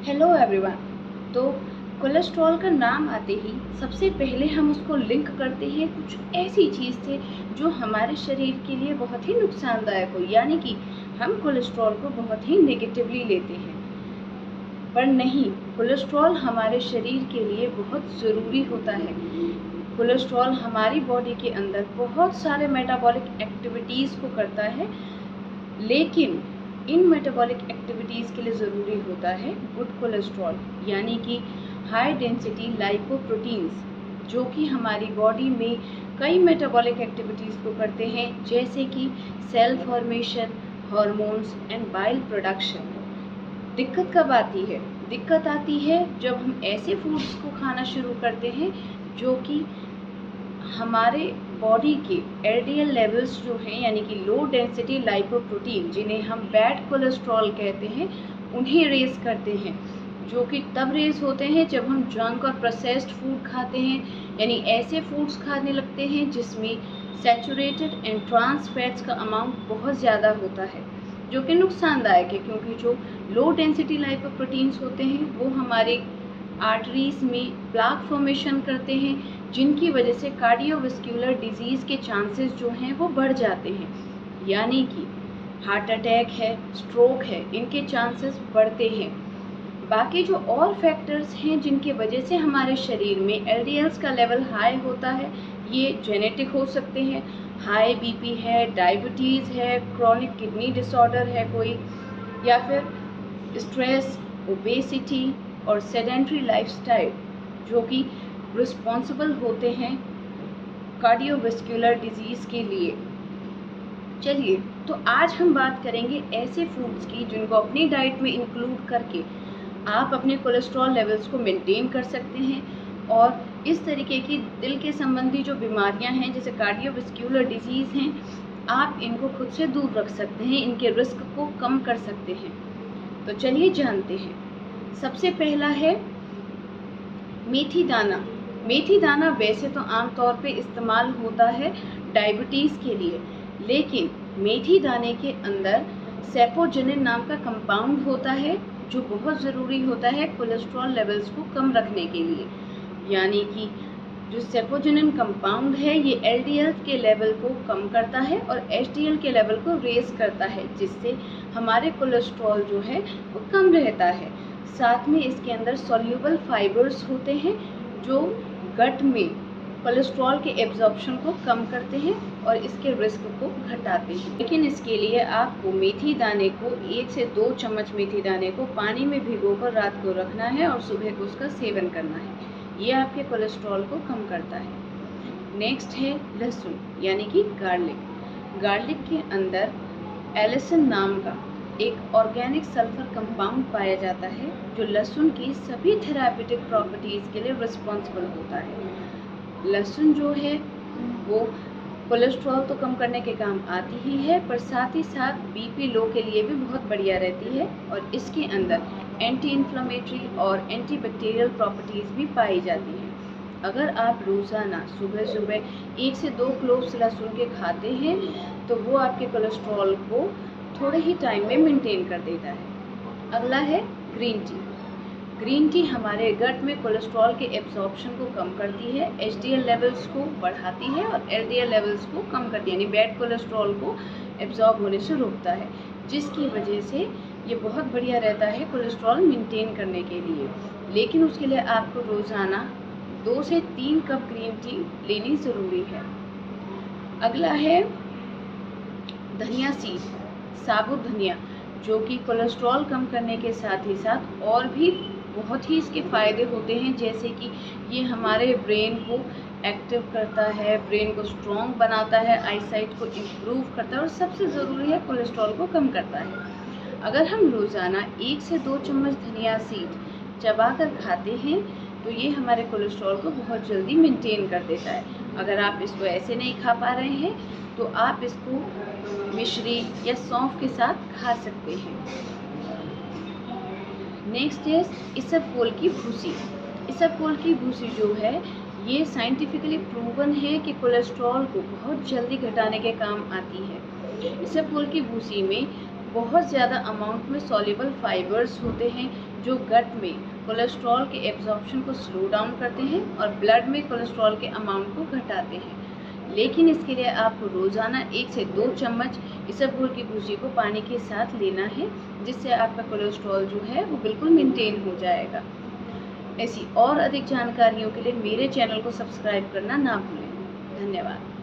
Hello everyone. तो cholesterol का नाम आते ही सबसे पहले हम उसको लिंक करते हैं कुछ ऐसी चीज़ से जो हमारे शरीर के लिए बहुत ही नुकसानदायक हो, यानी कि हम कोलेस्ट्रॉल को बहुत ही नेगेटिवली लेते हैं। पर नहीं, कोलेस्ट्रॉल हमारे शरीर के लिए बहुत ज़रूरी होता है। कोलेस्ट्रॉल हमारी बॉडी के अंदर बहुत सारे मेटाबॉलिक एक्टिविटीज़ को करता है, लेकिन इन मेटाबॉलिक एक्टिविटीज़ के लिए ज़रूरी होता है गुड कोलेस्ट्रॉल, यानी कि हाई डेंसिटी लाइपोप्रोटीन्स, जो कि हमारी बॉडी में कई मेटाबॉलिक एक्टिविटीज़ को करते हैं, जैसे कि cell formation, hormones and bile production. दिक्कत कब आती है? दिक्कत आती है जब हम ऐसे फूड्स को खाना शुरू करते हैं जो कि हमारे बॉडी के एलडीएल लेवल्स जो हैं, यानी कि लो डेंसिटी लाइपोप्रोटीन, जिन्हें हम बैड कोलेस्ट्रॉल कहते हैं, उन्हें रेस करते हैं, जो कि तब रेस होते हैं जब हम जंक और प्रोसेस्ड फूड खाते हैं, यानी ऐसे फूड्स खाने लगते हैं जिसमें सैचुरेटेड एंड ट्रांस फैट्स का अमाउंट बहुत ज़्यादा होता है, जो कि नुकसानदायक है, क्योंकि जो लो डेंसिटी लाइपोप्रोटीन्स होते हैं वो हमारे आर्टरीज में प्लाक फॉर्मेशन करते हैं, जिनकी वजह से कार्डियोवास्कुलर डिजीज़ के चांसेस जो हैं वो बढ़ जाते हैं, यानी कि हार्ट अटैक है, स्ट्रोक है, इनके चांसेस बढ़ते हैं। बाकी जो और फैक्टर्स हैं जिनकी वजह से हमारे शरीर में एलडीएल्स का लेवल हाई होता है, ये जेनेटिक हो सकते हैं। हाई बीपी है, डायबिटीज़ है, क्रॉनिक किडनी डिसऑर्डर है कोई, या फिर स्ट्रेस, ओबेसिटी और सेडेंट्री लाइफस्टाइल, जो कि रिस्पॉन्सिबल होते हैं कार्डियोवास्कुलर डिजीज़ के लिए। चलिए, तो आज हम बात करेंगे ऐसे फूड्स की जिनको अपनी डाइट में इंक्लूड करके आप अपने कोलेस्ट्रॉल लेवल्स को मेंटेन कर सकते हैं, और इस तरीके की दिल के संबंधी जो बीमारियां हैं, जैसे कार्डियोवास्कुलर डिजीज़ हैं, आप इनको खुद से दूर रख सकते हैं, इनके रिस्क को कम कर सकते हैं। तो चलिए जानते हैं। सबसे पहला है मेथी दाना। मेथी दाना वैसे तो आमतौर पे इस्तेमाल होता है डायबिटीज़ के लिए, लेकिन मेथी दाने के अंदर सेपोजिनिन नाम का कंपाउंड होता है, जो बहुत ज़रूरी होता है कोलेस्ट्रॉल लेवल्स को कम रखने के लिए। यानी कि जो सेपोजिनिन कंपाउंड है, ये एलडीएल के लेवल को कम करता है और एचडीएल के लेवल को रेस करता है, जिससे हमारे कोलेस्ट्रॉल जो है वो कम रहता है। साथ में इसके अंदर सॉल्यूबल फाइबर्स होते हैं जो गट में कोलेस्ट्रॉल के एब्जॉर्प्शन को कम करते हैं और इसके रिस्क को घटाते हैं। लेकिन इसके लिए आपको मेथी दाने को 1 से 2 चम्मच मेथी दाने को पानी में भिगोकर रात को रखना है और सुबह को उसका सेवन करना है। ये आपके कोलेस्ट्रॉल को कम करता है। नेक्स्ट है लहसुन, यानी कि गार्लिक। गार्लिक के अंदर एलिसिन नाम का एक ऑर्गेनिक सल्फर कंपाउंड पाया जाता है, जो लहसुन की सभी थेरापेटिक प्रॉपर्टीज़ के लिए रिस्पॉन्सिबल होता है। लहसुन जो है वो कोलेस्ट्रॉल तो कम करने के काम आती ही है, पर साथ ही साथ बीपी लो के लिए भी बहुत बढ़िया रहती है, और इसके अंदर एंटी इन्फ्लेमेटरी और एंटी बैक्टीरियल प्रॉपर्टीज़ भी पाई जाती हैं। अगर आप रोज़ाना सुबह सुबह 1 से 2 क्लोव्स लहसुन के खाते हैं, तो वो आपके कोलेस्ट्रॉल को थोड़े ही टाइम में मेंटेन कर देता है। अगला है ग्रीन टी। ग्रीन टी हमारे गट में कोलेस्ट्रॉल के एब्जॉर्प्शन को कम करती है, एचडीएल लेवल्स को बढ़ाती है और एलडीएल लेवल्स को कम करती है, यानी बैड कोलेस्ट्रॉल को एब्जॉर्ब होने से रोकता है, जिसकी वजह से ये बहुत बढ़िया रहता है कोलेस्ट्रॉल मेंटेन करने के लिए। लेकिन उसके लिए आपको रोज़ाना 2 से 3 कप ग्रीन टी लेनी ज़रूरी है। अगला है धनिया सीड, साबुत धनिया, जो कि कोलेस्ट्रॉल कम करने के साथ ही साथ और भी बहुत ही इसके फ़ायदे होते हैं, जैसे कि ये हमारे ब्रेन को एक्टिव करता है, ब्रेन को स्ट्रॉन्ग बनाता है, आईसाइट को इम्प्रूव करता है, और सबसे ज़रूरी है कोलेस्ट्रॉल को कम करता है। अगर हम रोज़ाना 1 से 2 चम्मच धनिया सीड चबाकर खाते हैं, तो ये हमारे कोलेस्ट्रॉल को बहुत जल्दी मेंटेन कर देता है। अगर आप इसको ऐसे नहीं खा पा रहे हैं, तो आप इसको मिश्री या सौंफ के साथ खा सकते हैं। नेक्स्ट है इसबगोल की भूसी। इसबगोल की भूसी जो है, ये साइंटिफिकली प्रूवन है कि कोलेस्ट्रॉल को बहुत जल्दी घटाने के काम आती है। इसबगोल की भूसी में बहुत ज़्यादा अमाउंट में सॉल्युबल फाइबर्स होते हैं, जो गट में कोलेस्ट्रॉल के एब्जॉर्प्शन को स्लो डाउन करते हैं और ब्लड में कोलेस्ट्रॉल के अमाउंट को घटाते हैं। लेकिन इसके लिए आपको रोज़ाना 1 से 2 चम्मच इसबगोल की भूसी को पानी के साथ लेना है, जिससे आपका कोलेस्ट्रॉल जो है वो बिल्कुल मेंटेन हो जाएगा। ऐसी और अधिक जानकारियों के लिए मेरे चैनल को सब्सक्राइब करना ना भूलें। धन्यवाद।